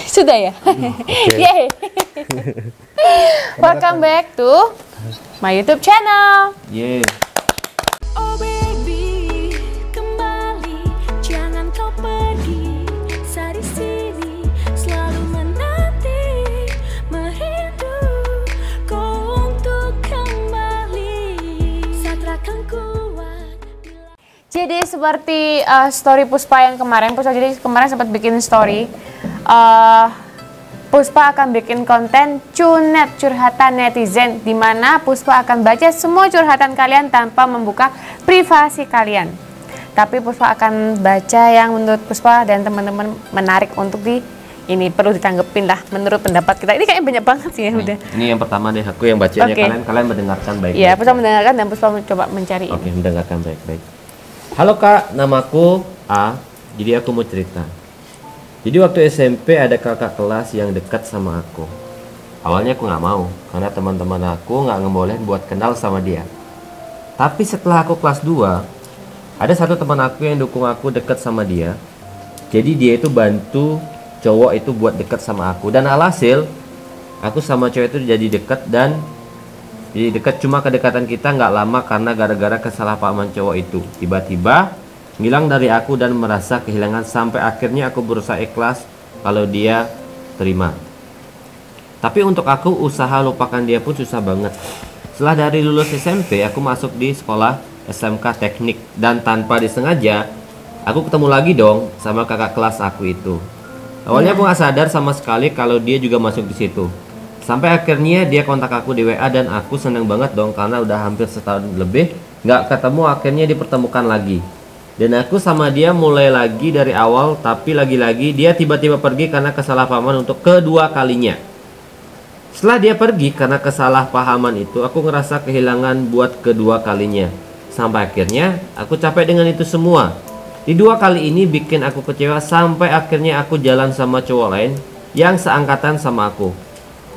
Sudah ya? Okay. Yeay. Welcome back to my YouTube channel. Yeah. Oh baby, kembali, jangan kau pergi. Dari sini selalu menanti, merindu kau untuk kembali. Satrakan kuat. Jadi seperti story Puspa yang kemarin, jadi kemarin sempat bikin story. Puspa akan bikin konten Cunet, curhatan netizen, di mana Puspa akan baca semua curhatan kalian tanpa membuka privasi kalian. Tapi Puspa akan baca yang menurut Puspa dan teman-teman menarik untuk ini perlu ditanggepin lah menurut pendapat kita. Ini kayaknya banyak banget sih ya udah. Ini yang pertama deh, aku yang bacanya. Okay. Kalian mendengarkan baik-baik. Iya, Puspa mendengarkan dan Puspa mencoba mencari. Oke, mendengarkan baik-baik. Halo Kak, namaku A. Jadi aku mau cerita. Jadi waktu SMP ada kakak kelas yang dekat sama aku. Awalnya aku nggak mau, karena teman-teman aku nggak ngebolehin buat kenal sama dia. Tapi setelah aku kelas 2, ada satu teman aku yang dukung aku dekat sama dia. Jadi dia itu bantu cowok itu buat dekat sama aku. Dan alhasil, aku sama cowok itu jadi dekat cuma kedekatan kita nggak lama karena gara-gara kesalahpahaman cowok itu. Tiba-tiba ngilang dari aku dan merasa kehilangan sampai akhirnya aku berusaha ikhlas kalau dia terima. Tapi untuk aku usaha lupakan dia pun susah banget. Setelah dari lulus SMP aku masuk di sekolah SMK teknik dan tanpa disengaja aku ketemu lagi dong sama kakak kelas aku itu. Awalnya aku nggak sadar sama sekali kalau dia juga masuk di situ. Sampai akhirnya dia kontak aku di WA dan aku seneng banget dong karena udah hampir setahun lebih nggak ketemu, akhirnya dipertemukan lagi. Dan aku sama dia mulai lagi dari awal, tapi lagi-lagi dia tiba-tiba pergi karena kesalahpahaman untuk kedua kalinya. Setelah dia pergi karena kesalahpahaman itu, aku ngerasa kehilangan buat kedua kalinya. Sampai akhirnya aku capek dengan itu semua. Di 2 kali ini bikin aku kecewa sampai akhirnya aku jalan sama cowok lain yang seangkatan sama aku.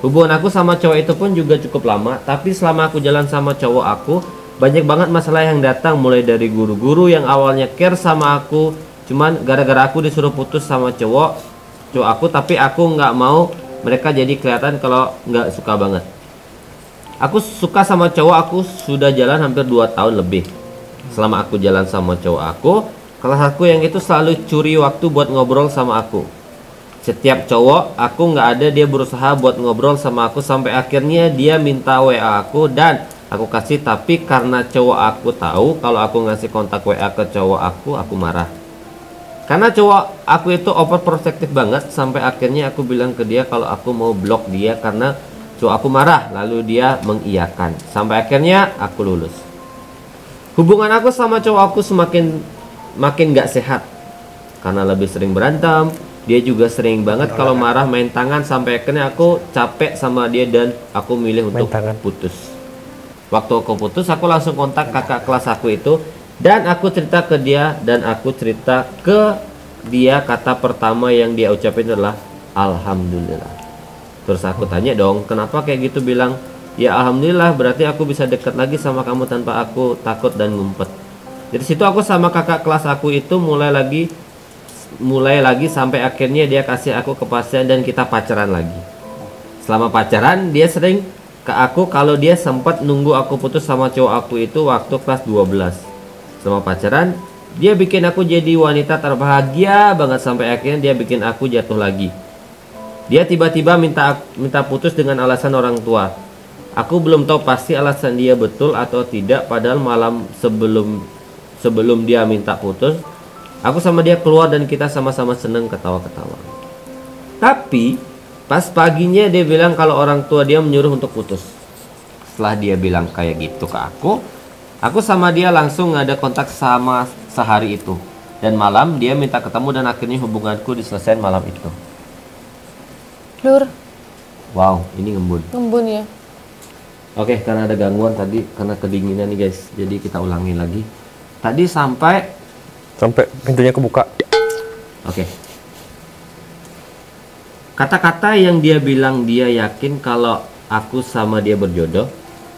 Hubungan aku sama cowok itu pun juga cukup lama, tapi selama aku jalan sama cowok aku, banyak banget masalah yang datang, mulai dari guru-guru yang awalnya care sama aku, cuman gara-gara aku disuruh putus sama cowok aku, tapi aku nggak mau mereka jadi kelihatan kalau nggak suka banget. Aku suka sama cowok aku sudah jalan hampir 2 tahun lebih. Selama aku jalan sama cowok aku, kelas aku yang itu selalu curi waktu buat ngobrol sama aku. Setiap cowok aku nggak ada, dia berusaha buat ngobrol sama aku sampai akhirnya dia minta WA aku dan aku kasih, tapi karena cowok aku tahu kalau aku ngasih kontak WA ke cowok aku marah. Karena cowok aku itu overprotective banget, sampai akhirnya aku bilang ke dia kalau aku mau blok dia karena cowok aku marah, lalu dia mengiyakan. Sampai akhirnya aku lulus. Hubungan aku sama cowok aku makin gak sehat karena lebih sering berantem. Dia juga sering banget kalau marah main tangan, sampai akhirnya aku capek sama dia dan aku milih untuk putus. Waktu aku putus, aku langsung kontak kakak kelas aku itu dan aku cerita ke dia, dan aku cerita ke dia kata pertama yang dia ucapin adalah alhamdulillah. Terus aku tanya dong, kenapa kayak gitu? Bilang, ya alhamdulillah berarti aku bisa dekat lagi sama kamu tanpa aku takut dan ngumpet. Dari situ aku sama kakak kelas aku itu mulai lagi sampai akhirnya dia kasih aku kepastian dan kita pacaran lagi. Selama pacaran dia sering ke aku kalau dia sempat nunggu aku putus sama cowok aku itu waktu kelas 12. Selama pacaran dia bikin aku jadi wanita terbahagia banget sampai akhirnya dia bikin aku jatuh lagi. Dia tiba-tiba minta putus dengan alasan orang tua. Aku belum tahu pasti alasan dia betul atau tidak, padahal malam sebelum dia minta putus, aku sama dia keluar dan kita sama-sama seneng ketawa-ketawa. Tapi pas paginya dia bilang kalau orang tua dia menyuruh untuk putus. Setelah dia bilang kayak gitu ke aku sama dia langsung gak ada kontak sama sehari itu. Dan malam dia minta ketemu dan akhirnya hubunganku diselesaikan malam itu. Lur. Wow, ini ngembun. Ngembun ya. Oke, karena ada gangguan tadi, karena kedinginan nih guys. Jadi kita ulangi lagi. Tadi sampai pintunya kebuka. Oke. Kata-kata yang dia bilang dia yakin kalau aku sama dia berjodoh.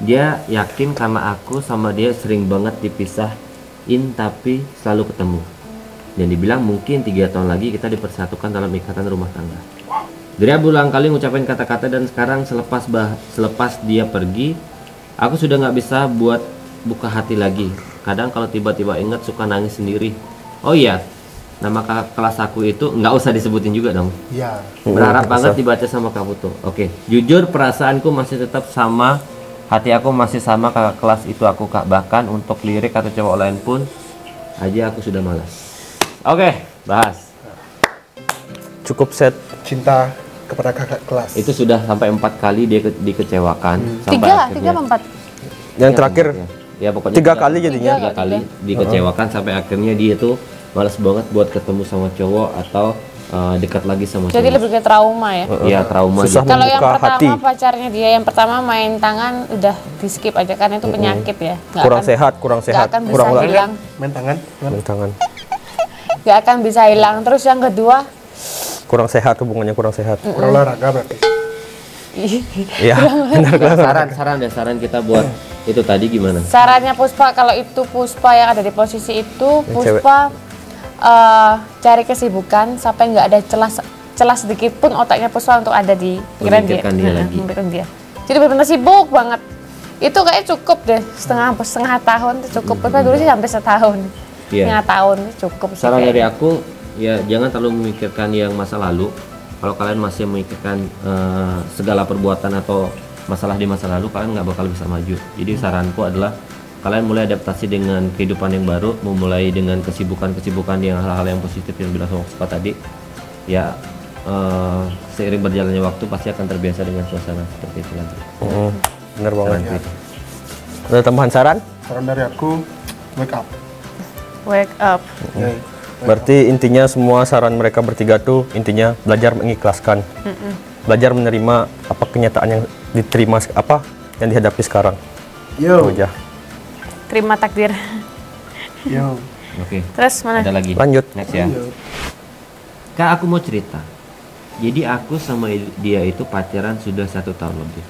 Dia yakin karena aku sama dia sering banget dipisahin tapi selalu ketemu. Dan dibilang mungkin 3 tahun lagi kita dipersatukan dalam ikatan rumah tangga. Dia berulang kali ngucapin kata-kata dan sekarang selepas dia pergi, aku sudah nggak bisa buat buka hati lagi. Kadang kalau tiba-tiba ingat suka nangis sendiri. Oh iya, nama kakak kelas aku itu nggak usah disebutin juga dong. Iya. Berharap banget dibaca sama kamu tuh. Oke, jujur perasaanku masih tetap sama, hati aku masih sama kakak kelas itu aku kak. Bahkan untuk lirik atau cowok lain pun aja aku sudah malas. Oke, bahas. Cukup set. Cinta kepada kakak kelas. Itu sudah sampai 4 kali dia dikecewakan. Sampai Tiga akhirnya, apa empat? Yang terakhir ya pokoknya 3 kali jadinya. 3 kali dikecewakan sampai akhirnya dia tuh malas banget buat ketemu sama cowok atau dekat lagi sama Jadi cowok. lebih ke trauma ya. Iya, trauma Susah gitu. Kalau yang membuka pertama hati. pacarnya dia yang pertama main tangan udah di skip aja kan itu penyakit ya. Nggak Kurang akan- sehat, kurang nggak sehat. akan bisa Kurang hilang. Main tangan. tangan. Nggak akan bisa hilang. Terus yang kedua, Kurang sehat, hubungannya kurang sehat. Kurang olahraga berarti. Iya, benar kan? Saran kita buat itu tadi gimana? sarannya Puspa kalau itu Puspa yang ada di posisi itu, Yang Puspa cari kesibukan sampai nggak ada celah sedikit pun otaknya Puspa untuk ada di pikiran dia. Memikirkan dia lagi. Memikirkan dia. Jadi benar-benar sibuk banget. Itu kayak cukup deh setengah tahun itu cukup. Puspa dulu sih sampai setahun. Iya. Setengah tahun itu cukup sih Saran kayaknya. dari aku ya jangan terlalu memikirkan yang masa lalu. Kalau kalian masih memikirkan segala perbuatan atau masalah di masa lalu, kalian nggak bakal bisa maju. Jadi saranku adalah kalian mulai adaptasi dengan kehidupan yang baru, memulai dengan kesibukan-kesibukan yang hal-hal yang positif yang bilang sama Puspa tadi. Ya seiring berjalannya waktu pasti akan terbiasa dengan suasana seperti itu lagi. Benar banget. Saranku itu. Ada tambahan saran? Saran dari aku, wake up. Wake up. Ya. Berarti intinya semua saran mereka bertiga tuh intinya belajar mengikhlaskan. Belajar menerima apa kenyataan yang diterima, apa yang dihadapi sekarang. Yo. Itu aja. Terima takdir. Yo. Oke. Terus mana? Ada lagi. Lanjut. Next ya. Yo. Kak, aku mau cerita. Jadi aku sama dia itu pacaran sudah 1 tahun lebih.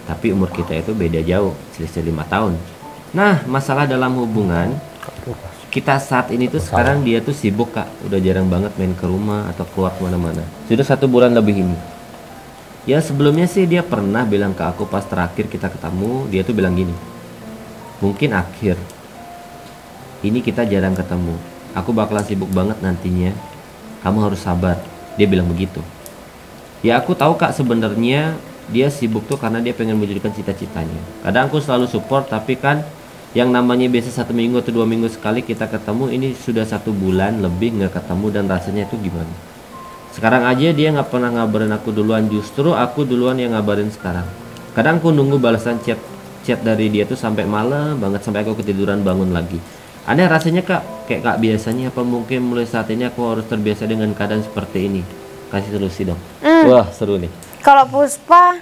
Tapi umur kita itu beda jauh, selisih 5 tahun. Nah, masalah dalam hubungan kita saat ini tuh sekarang dia tuh sibuk kak, udah jarang banget main ke rumah atau keluar kemana-mana. Sudah 1 bulan lebih ini. Ya sebelumnya sih dia pernah bilang ke aku pas terakhir kita ketemu, dia tuh bilang gini. Mungkin akhir ini kita jarang ketemu. Aku bakalan sibuk banget nantinya. Kamu harus sabar. Dia bilang begitu. Ya aku tahu kak sebenarnya dia sibuk tuh karena dia pengen mewujudkan cita-citanya. Kadang aku selalu support tapi kan yang namanya biasa 1 minggu atau 2 minggu sekali kita ketemu, ini sudah 1 bulan lebih nggak ketemu dan rasanya itu gimana? Sekarang aja dia nggak pernah ngabarin aku duluan, justru aku duluan yang ngabarin sekarang. Kadang aku nunggu balasan chat dari dia tuh sampai malam banget, sampai aku ketiduran bangun lagi. Aneh rasanya kak, kayak kak biasanya apa mungkin mulai saat ini aku harus terbiasa dengan keadaan seperti ini? Kasih solusi dong. Wah seru nih. Kalau Puspa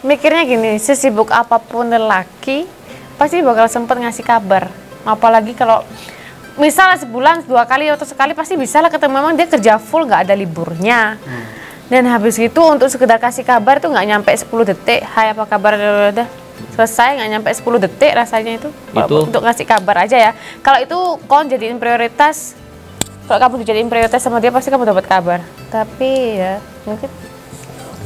mikirnya gini, sesibuk apapun lelaki pasti bakal sempet ngasih kabar. Apalagi kalau misal sebulan 2 kali atau sekali pasti bisa lah ketemu. Memang dia kerja full nggak ada liburnya. Dan habis itu untuk sekedar kasih kabar tuh nggak nyampe 10 detik. Hai apa kabar, udah selesai, nggak nyampe 10 detik rasanya itu. Untuk ngasih kabar aja ya. Kalau itu kau jadiin prioritas, kalau kamu dijadiin prioritas sama dia pasti kamu dapat kabar. Tapi ya mungkin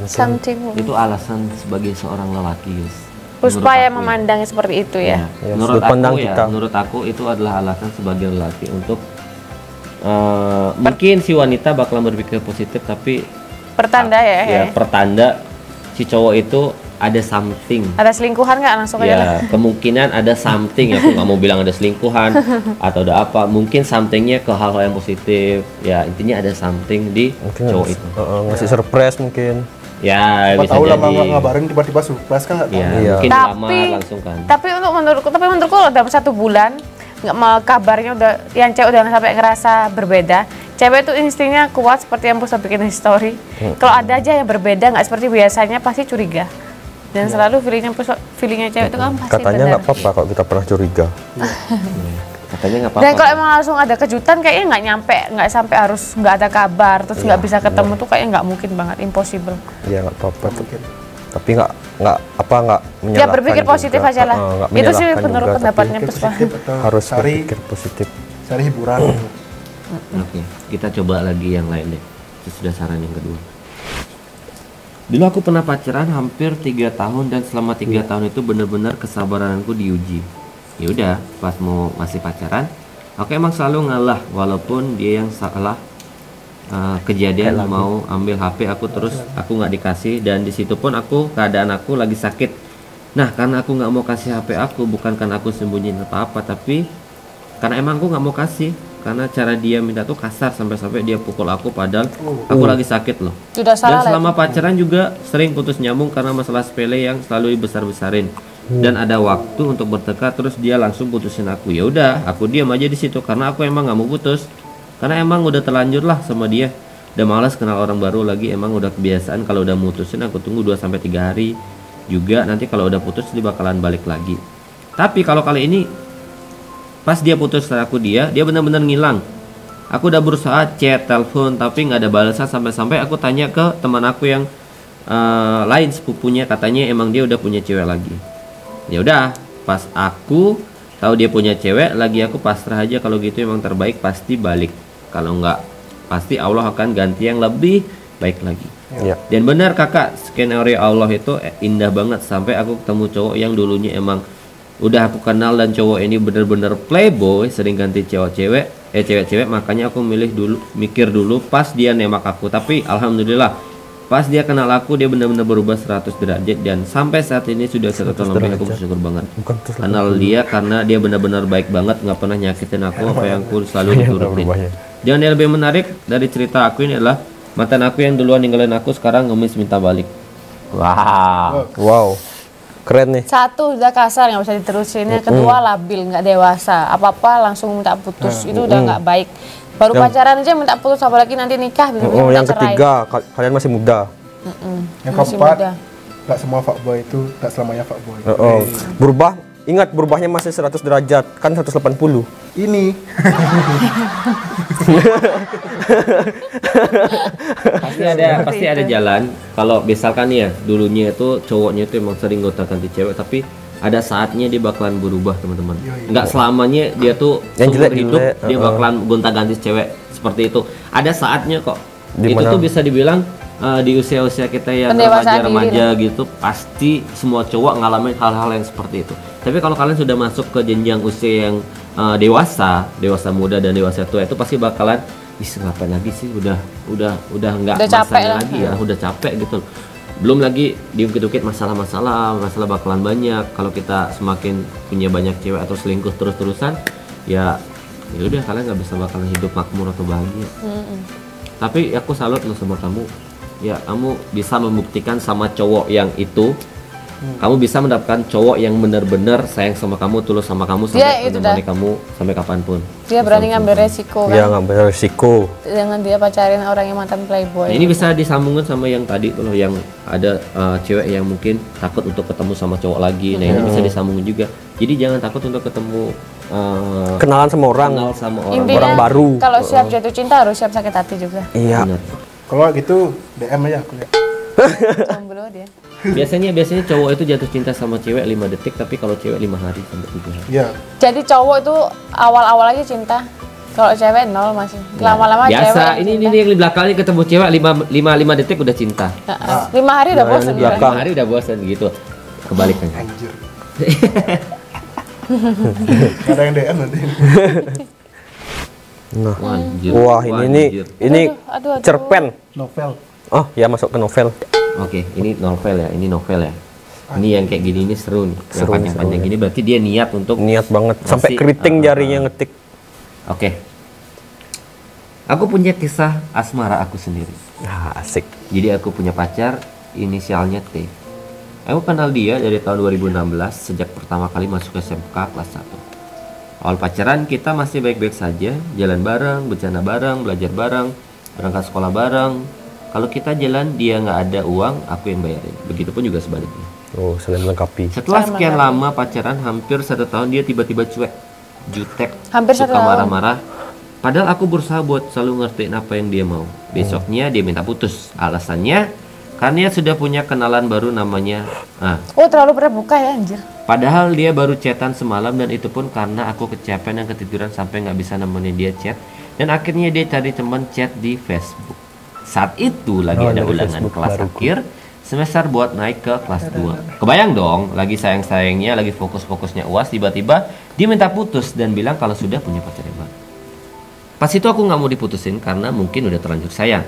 something. Itu alasan sebagai seorang lelaki guys. Puspa yang aku ya. memandangnya seperti itu ya. Ya, Menurut sudut pandang aku ya, kita. menurut aku itu adalah alasan sebagai lelaki untuk mungkin si wanita bakalan berpikir positif tapi Pertanda ya. pertanda si cowok itu ada something. Ada selingkuhan nggak langsung aja lah. Ya kemungkinan ada something. Aku nggak mau bilang ada selingkuhan atau ada apa. Mungkin somethingnya ke hal-hal yang positif. Ya intinya ada something di Mungkin cowok itu. ngasih surprise mungkin. Ya Siapa bisa tahu jadi. lama nggak ngabarin tiba-tiba surprise kan nggak tahu. Ya, Iya. mungkin Tapi- lamar langsung kan. Tapi menurutku dalam 1 bulan nggak mau kabarnya udah yang cewek udah sampai ngerasa berbeda. Cewek itu instingnya kuat seperti yang Puspa bikin story. Kalau ada aja yang berbeda nggak seperti biasanya pasti curiga. Dan selalu feelingnya cewek itu kan pasti Katanya benar. nggak apa-apa kalau kita pernah curiga. Katanya nggak apa-apa. Dan kalau emang langsung ada kejutan kayaknya nggak sampai harus nggak ada kabar terus nggak bisa ketemu tuh kayaknya nggak mungkin banget, impossible. Ya nggak apa-apa tuh. Mungkin. Tapi nggak menyalahkan. Ya berpikir positif juga. aja lah. Nggak Itu sih menyalahkan menurut juga, tapi pendapatnya Pikir Puspa. positif atau harus cari berpikir positif. cari hiburan. Oke, kita coba lagi yang lain deh. Itu sudah saran yang kedua. Dulu aku pernah pacaran hampir 3 tahun dan selama 3 tahun itu benar-benar kesabaranku diuji. Ya udah, pas mau masih pacaran, aku emang selalu ngalah walaupun dia yang salah. Kejadian mau ambil HP aku terus aku nggak dikasih, dan di situ pun keadaan aku lagi sakit. Nah, karena aku nggak mau kasih HP aku, bukan karena aku sembunyiin apa-apa, tapi karena emang aku nggak mau kasih. Karena cara dia minta tuh kasar, sampai-sampai dia pukul aku padahal aku lagi sakit loh. Sudah Dan salah selama pacaran juga sering putus nyambung karena masalah sepele yang selalu dibesar-besarin. Dan ada waktu untuk bertengkar terus dia langsung putusin aku. Ya udah, aku diam aja di situ karena aku emang nggak mau putus. Karena emang udah terlanjur lah sama dia. Udah malas kenal orang baru lagi, emang udah kebiasaan kalau udah mutusin aku tunggu 2 sampai 3 hari. Juga nanti kalau udah putus dia bakalan balik lagi. Tapi kalau kali ini pas dia putus dari aku, dia benar-benar ngilang. Aku udah berusaha chat, telepon, tapi nggak ada balasan. Sampai-sampai aku tanya ke teman aku yang lain, sepupunya, katanya emang dia udah punya cewek lagi. Ya udah, pas aku tahu dia punya cewek lagi, aku pasrah aja. Kalau gitu emang terbaik pasti balik. Kalau nggak, pasti Allah akan ganti yang lebih baik lagi. Ya. Dan benar kakak, skenario Allah itu indah banget. Sampai aku ketemu cowok yang dulunya emang udah aku kenal, dan cowok ini bener-bener playboy, sering ganti cewek-cewek, makanya aku mikir dulu pas dia nembak aku. Tapi alhamdulillah pas dia kenal aku, dia benar-benar berubah 100 derajat, dan sampai saat ini sudah 1 tahun lebih aku bersyukur banget kenal dia, karena dia benar-benar baik banget, nggak pernah nyakitin aku, apa yang aku selalu diturutin. Dan yang lebih menarik dari cerita aku ini adalah mantan aku yang duluan ninggalin aku sekarang ngemis minta balik. Wow. Keren nih. Satu udah kasar nggak bisa diterusin, yang kedua labil, nggak dewasa, apa-apa langsung minta putus, itu udah nggak baik. Baru pacaran aja minta putus, apalagi nanti nikah bisa Yang ketiga, kalian masih muda. Yang Masih keempat, muda. nggak semua fuckboy itu nggak selamanya fuckboy. Berubah, ingat berubahnya masih 100 derajat, kan 180. Ini pasti ada jalan. Kalau misalkan ya dulunya itu cowoknya itu emang sering gonta-ganti cewek, tapi ada saatnya dia bakalan berubah, teman-teman. Nggak selamanya dia tuh Yang seumur jelek, hidup jelek. dia bakalan gonta-ganti cewek seperti itu. Ada saatnya kok. Itu Dimana? tuh bisa dibilang di usia-usia kita yang Pendewasaan remaja gitu, pasti semua cowok ngalamin hal-hal yang seperti itu. Tapi kalau kalian sudah masuk ke jenjang usia yang dewasa muda dan dewasa tua, itu pasti bakalan bisa ngapain lagi sih, udah nggak Udah capek masanya lah. lagi ya, udah capek gitu. Belum lagi diungkit-ungkit masalah bakalan banyak. Kalau kita semakin punya banyak cewek atau selingkuh terus-terusan, ya udah kalian nggak bisa bakalan hidup makmur atau bahagia. Tapi aku salut loh sama kamu. Ya, kamu bisa membuktikan sama cowok yang itu, kamu bisa mendapatkan cowok yang benar-benar sayang sama kamu, tulus sama kamu, sampai itu menemani kamu sampai kapanpun. Dia berani ngambil resiko Iya, kan, ngambil resiko. dengan dia pacarin orang yang mantan playboy. Nah, ini bisa disambungkan sama yang tadi tuh loh, yang ada cewek yang mungkin takut untuk ketemu sama cowok lagi. Nah, ini bisa disambungin juga. Jadi jangan takut untuk ketemu Kenalan sama orang. kenal sama orang Intinya, orang baru. kalau siap jatuh cinta harus siap sakit hati juga. Iya. Benar. kalau gitu DM aja aku lihat. Jomblo dia. Biasanya cowok itu jatuh cinta sama cewek 5 detik, tapi kalau cewek 5 hari sampai 3 hari. Iya. Jadi cowok itu awal-awal aja cinta. Kalau cewek 0 masih. Lama-lama cewek. Biasa yang ini cinta. yang di belakangnya ketemu cewek 5 detik udah cinta. 5 hari udah bosan. di belakang. 5 hari udah bosan gitu. Kebalikannya. Anjir. Nggak ada yang DM nanti. Nah. Anjir. Wah, ini Aduh. cerpen. Novel. Oh, ya masuk ke novel. Oke, ini novel ya. Ini yang kayak gini ini seru nih. Yang Seru, panjang-panjang seru, gini berarti dia niat untuk Niat banget sampai Masih, keriting jarinya ngetik. Oke. Aku punya kisah asmara aku sendiri. Asik. Jadi aku punya pacar, inisialnya T. Aku kenal dia dari tahun 2016, sejak pertama kali masuk SMK kelas 1. Awal pacaran kita masih baik-baik saja, jalan bareng, bercanda bareng, belajar bareng, berangkat sekolah bareng. Kalau kita jalan dia nggak ada uang, aku yang bayarin. Begitupun juga sebaliknya. Oh, saling melengkapi. Setelah sekian lama pacaran, hampir 1 tahun, dia tiba-tiba cuek, jutek, Hampir 1 suka tahun. marah-marah. Padahal aku berusaha buat selalu ngertiin apa yang dia mau. Besoknya dia minta putus. Alasannya karena dia sudah punya kenalan baru namanya. Oh, terlalu terbuka ya anjir. Padahal dia baru chatan semalam, dan itu pun karena aku kecapean dan ketiduran sampai nggak bisa nemenin dia chat. Dan akhirnya dia cari teman chat di Facebook. Saat itu lagi ada dari ulangan Facebook kelas baruku. akhir, semester buat naik ke kelas 2. Kebayang dong, lagi sayang-sayangnya, lagi fokus-fokusnya UAS, tiba-tiba dia minta putus dan bilang kalau sudah punya pacar yang baru. Pas itu aku nggak mau diputusin karena mungkin udah terlanjur sayang.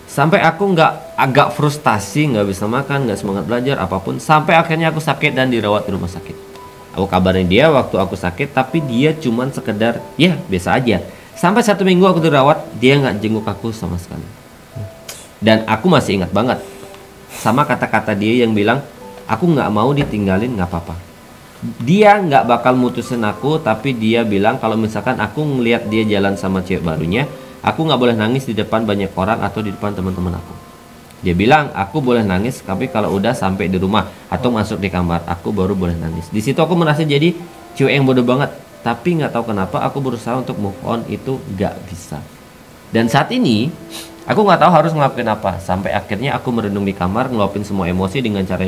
Sampai aku nggak agak frustasi, nggak bisa makan, nggak semangat belajar apapun. Sampai akhirnya aku sakit dan dirawat di rumah sakit. Aku kabarin dia waktu aku sakit, tapi dia cuman sekedar ya biasa aja. Sampai 1 minggu aku dirawat, dia nggak jenguk aku sama sekali. Dan aku masih ingat banget sama kata-kata dia yang bilang, aku nggak mau ditinggalin, nggak apa-apa. Dia nggak bakal mutusin aku, tapi dia bilang kalau misalkan aku ngelihat dia jalan sama cewek barunya, aku nggak boleh nangis di depan banyak orang atau di depan teman-teman aku. Dia bilang aku boleh nangis, tapi kalau udah sampai di rumah atau masuk di kamar, aku baru boleh nangis. Di situ aku merasa jadi cewek yang bodoh banget, tapi nggak tahu kenapa aku berusaha untuk move on itu nggak bisa. Dan saat ini aku nggak tahu harus ngelakuin apa. Sampai akhirnya aku merenung di kamar, ngeluapin semua emosi dengan cara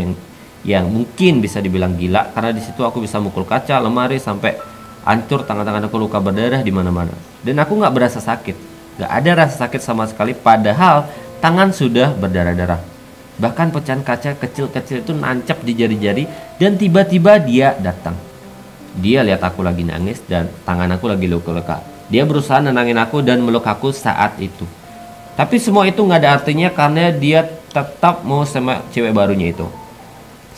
yang mungkin bisa dibilang gila, karena di situ aku bisa mukul kaca, lemari sampai hancur, tangan-tangan aku luka berdarah di mana-mana. Dan aku nggak berasa sakit. Gak ada rasa sakit sama sekali, padahal tangan sudah berdarah-darah. Bahkan pecahan kaca kecil-kecil itu nancap di jari-jari. Dan tiba-tiba dia datang. Dia lihat aku lagi nangis dan tangan aku lagi luka-luka. Dia berusaha nenangin aku dan meluk aku saat itu. Tapi semua itu gak ada artinya karena dia tetap mau sama cewek barunya itu.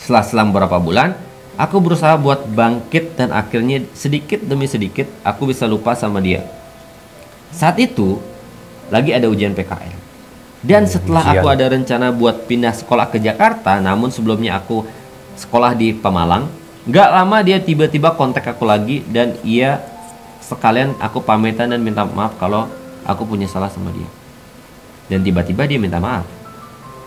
Selang beberapa bulan, aku berusaha buat bangkit dan akhirnya sedikit demi sedikit aku bisa lupa sama dia. Saat itu lagi ada ujian PKL. Dan setelah aku ada rencana buat pindah sekolah ke Jakarta, namun sebelumnya aku sekolah di Pemalang, gak lama dia tiba-tiba kontak aku lagi dan ia sekalian aku pamitan dan minta maaf kalau aku punya salah sama dia. Dan tiba-tiba dia minta maaf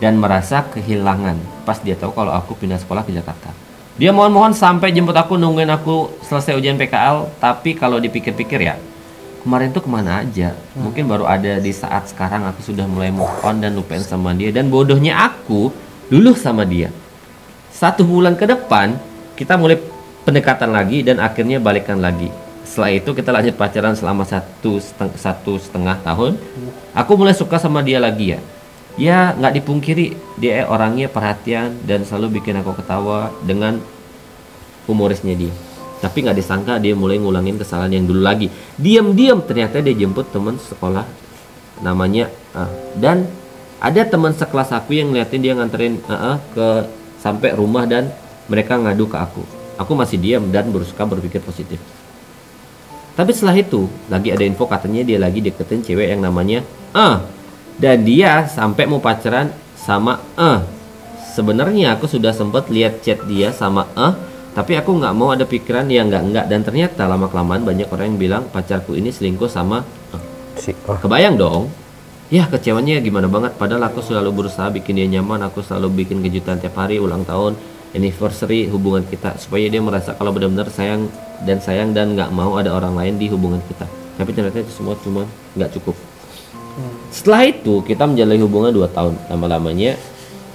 dan merasa kehilangan pas dia tahu kalau aku pindah sekolah ke Jakarta. Dia mohon-mohon sampai jemput aku, nungguin aku selesai ujian PKL. Tapi kalau dipikir-pikir ya, kemarin tuh kemana aja? Mungkin baru ada di saat sekarang aku sudah mulai move on dan lupain sama dia. Dan bodohnya aku luluh sama dia. 1 bulan ke depan kita mulai pendekatan lagi dan akhirnya balikan lagi. Setelah itu kita lanjut pacaran selama 1,5 tahun. Aku mulai suka sama dia lagi ya. Ya nggak dipungkiri dia orangnya perhatian dan selalu bikin aku ketawa dengan humorisnya dia. Tapi nggak disangka dia mulai ngulangin kesalahan yang dulu lagi. Diam-diam ternyata dia jemput teman sekolah namanya dan ada teman sekelas aku yang ngeliatin dia nganterin ke sampai rumah dan mereka ngadu ke aku. Aku masih diam dan berusaha berpikir positif. Tapi setelah itu lagi ada info katanya dia lagi deketin cewek yang namanya dan dia sampai mau pacaran sama Sebenarnya aku sudah sempat lihat chat dia sama tapi aku nggak mau ada pikiran yang enggak. Dan ternyata lama-kelamaan banyak orang yang bilang pacarku ini selingkuh sama Kebayang dong. Ya kecewanya gimana banget. Padahal aku selalu berusaha bikin dia nyaman. Aku selalu bikin kejutan tiap hari, ulang tahun, anniversary hubungan kita, supaya dia merasa kalau benar-benar sayang dan nggak mau ada orang lain di hubungan kita. Tapi ternyata itu semua cuma nggak cukup. Setelah itu kita menjalani hubungan 2 tahun. Lama-lamanya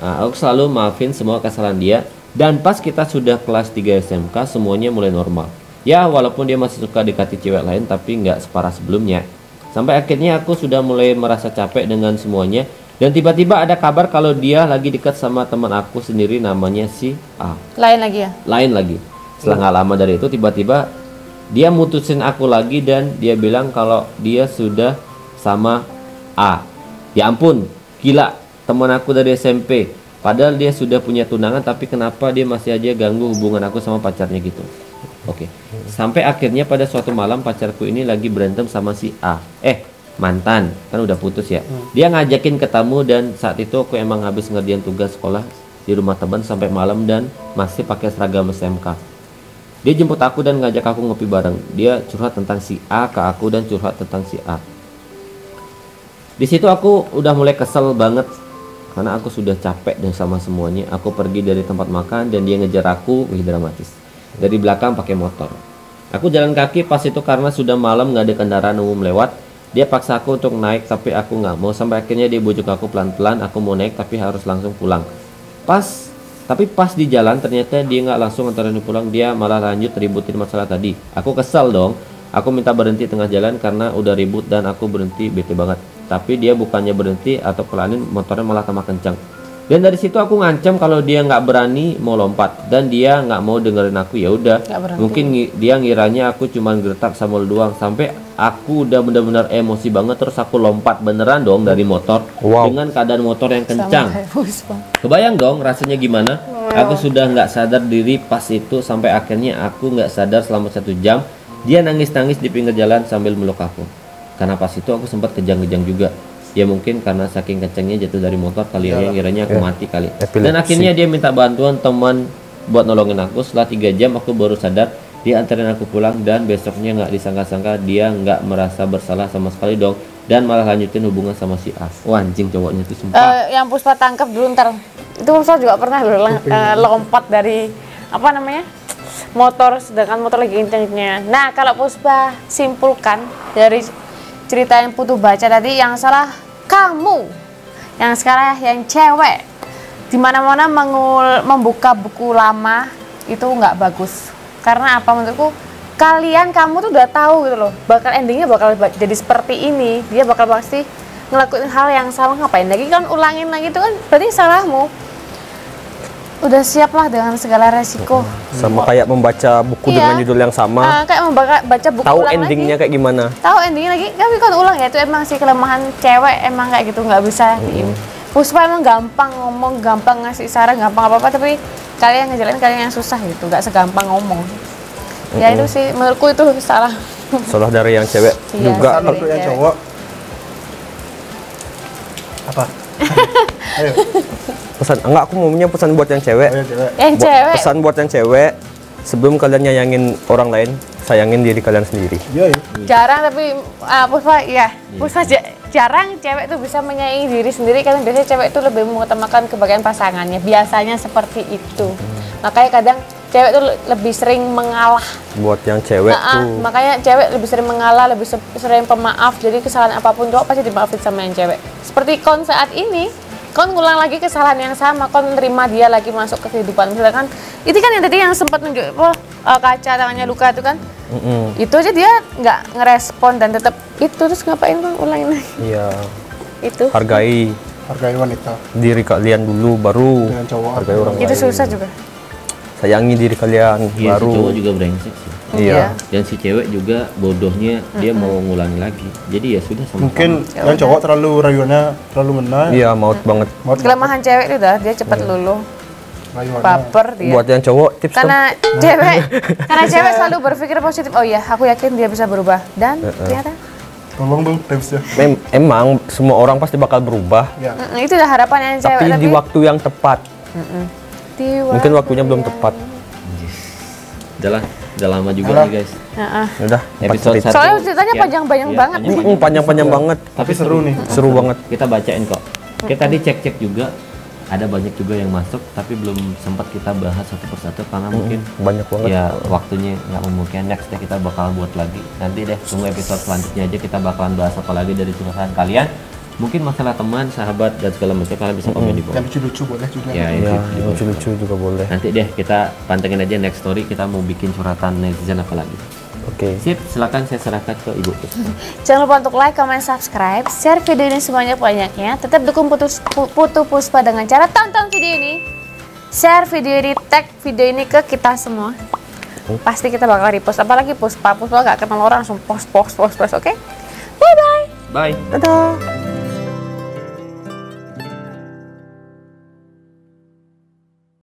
aku selalu maafin semua kesalahan dia. Dan pas kita sudah kelas 3 SMK semuanya mulai normal. Ya walaupun dia masih suka dekati cewek lain, tapi nggak separah sebelumnya. Sampai akhirnya aku sudah mulai merasa capek dengan semuanya. Dan tiba-tiba ada kabar kalau dia lagi dekat sama teman aku sendiri namanya si A. Lain lagi ya? Lain lagi. Setelah nggak lama dari itu tiba-tiba dia mutusin aku lagi dan dia bilang kalau dia sudah sama A. Ya ampun, gila, teman aku dari SMP. Padahal dia sudah punya tunangan, tapi kenapa dia masih aja ganggu hubungan aku sama pacarnya gitu. Oke. Sampai akhirnya pada suatu malam pacarku ini lagi berantem sama si A. Mantan, kan udah putus ya. Dia ngajakin ketemu dan saat itu aku emang habis ngerjain tugas sekolah di rumah teman sampai malam dan masih pakai seragam SMK. Dia jemput aku dan ngajak aku ngopi bareng. Dia curhat tentang si A ke aku dan curhat tentang si A. Di situ aku udah mulai kesel banget karena aku sudah capek dan sama semuanya. Aku pergi dari tempat makan dan dia ngejar aku, dramatis. Dari belakang pakai motor. Aku jalan kaki pas itu karena sudah malam nggak ada kendaraan umum lewat. Dia paksa aku untuk naik tapi aku nggak mau. Sampai akhirnya dia bujuk aku pelan-pelan. Aku mau naik tapi harus langsung pulang. Tapi pas di jalan ternyata dia nggak langsung nganterin pulang. Dia malah lanjut ributin masalah tadi. Aku kesal dong. Aku minta berhenti tengah jalan karena udah ribut dan aku berhenti bete banget. Tapi dia bukannya berhenti atau pelanin, motornya malah tambah kencang. Dan dari situ aku ngancam kalau dia nggak berani mau lompat dan dia nggak mau dengerin aku, ya udah. Nggak berhenti. Mungkin dia ngiranya aku cuman gertak sambal doang, sampai aku udah benar-benar emosi banget, terus aku lompat beneran dong dari motor. Wow. Dengan keadaan motor yang Sama kencang. kayak Puspa. Kebayang dong rasanya gimana? Aku sudah nggak sadar diri pas itu, sampai akhirnya aku nggak sadar selama 1 jam. Dia nangis-nangis di pinggir jalan sambil meluk aku. Karena pas itu aku sempat kejang-kejang juga. Ya mungkin karena saking kencengnya jatuh dari motor kali ya, yang kiranya aku mati kali. Dan akhirnya dia minta bantuan teman buat nolongin aku. Setelah 3 jam aku baru sadar. Dia anterin aku pulang, dan besoknya nggak disangka-sangka dia nggak merasa bersalah sama sekali dong, dan malah lanjutin hubungan sama si A. Wah, anjing cowoknya tuh sumpah. Yang Puspa tangkap dulu ntar. Itu Puspa juga pernah lompat dari apa namanya? Motor, sedangkan motor lagi kencengnya. Nah, kalau Puspa simpulkan dari cerita yang Putu baca tadi, yang salah kamu, yang sekarang yang cewek dimana-mana membuka buku lama itu nggak bagus. Karena apa, menurutku kamu tuh udah tahu gitu loh, bakal endingnya bakal jadi seperti ini. Dia bakal pasti ngelakuin hal yang sama, ngapain lagi kan ulangin lagi, itu kan berarti salahmu. Udah siap lah dengan segala resiko. Sama kayak membaca buku dengan judul yang sama. Kayak membaca buku Tahu ulang endingnya lagi. kayak gimana? Tahu endingnya lagi, tapi kan ulang ya, itu emang sih kelemahan cewek, emang kayak gitu, nggak bisa Puspa emang gampang ngomong, gampang ngasih saran, gampang apa-apa, tapi kalian ngejalanin kalian yang susah gitu, nggak segampang ngomong. Ya itu sih menurutku itu salah. Salah dari yang cewek Iya, juga. salah. Untuk yang cowok apa? Ayo, Pesan enggak, aku maunya pesan buat yang cewek. ayo cewek. Yang cewek Pesan buat yang cewek, sebelum kalian nyayangin orang lain, sayangin diri kalian sendiri. Iya ya. jarang, tapi Puspa Puspa jarang cewek tuh bisa menyayangi diri sendiri, karena biasanya cewek itu lebih mengutamakan kebahagiaan pasangannya, biasanya seperti itu. Makanya kadang cewek tuh lebih sering mengalah. Buat yang cewek tuh, Makanya cewek lebih sering mengalah, lebih sering pemaaf. Jadi kesalahan apapun cowok pasti dimaafin sama yang cewek. Seperti kon saat ini, kon ngulang lagi kesalahan yang sama, kon nerima dia lagi masuk ke kehidupan. Misalkan itu kan yang tadi yang sempat nunjuk kaca tangannya luka itu kan, itu aja dia nggak ngerespon dan tetap itu, terus ngapain kon ulangin lagi? iya, Itu hargai Hargai wanita diri kalian dulu, baru dengan cowok. hargai orang itu lain. susah juga. Sayangi diri kalian, Iya, si baru. cowok juga brengsek sih. Iya. Dan si cewek juga bodohnya, dia mau ngulangi lagi. Jadi ya sudah, sama. Mungkin yang cowok terlalu rayuannya terlalu ngena. Iya, maut banget. Mau Kelemahan cewek itu dah dia cepat luluh, rayuannya. baper dia. Buat yang cowok, tips dong. Karena cewek selalu berpikir positif. Oh iya, aku yakin dia bisa berubah, dan ternyata Tolong dong tipsnya. Emang semua orang pasti bakal berubah, Ya. itu udah harapan yang cewek. tapi di waktu yang tepat. Mungkin waktunya belum tepat. Udah lama juga nih guys. Udah, Episode 1. Soalnya ceritanya panjang-panjang banget. panjang-panjang banget. Tapi seru nih. Seru banget. Kita bacain kok. Kita tadi cek-cek juga. Ada banyak juga yang masuk, tapi belum sempat kita bahas satu persatu karena mungkin Banyak banget. ya waktunya nggak memungkinkan. Next deh kita bakal buat lagi. Nanti deh tunggu episode selanjutnya aja, kita bakalan bahas apa lagi dari curhatan kalian. Mungkin masalah teman, sahabat dan segala macam, kalian bisa komen di bawah. Yang lucu-lucu boleh juga. Ya, Ya, itu. yang lucu-lucu juga boleh. Nanti deh kita pantengin aja next story, kita mau bikin curhatan netizen apa lagi. Oke. Sip, silakan saya serahkan ke Ibu Puspa. Jangan lupa untuk like, comment, subscribe, share video ini sebanyak-banyaknya. Tetap dukung Putu Puspa dengan cara tonton video ini, share video ini, tag video ini ke kita semua. Pasti kita bakal repost. Apalagi Puspa gak kenal orang, langsung post. Oke? Bye bye. Bye. Dadah.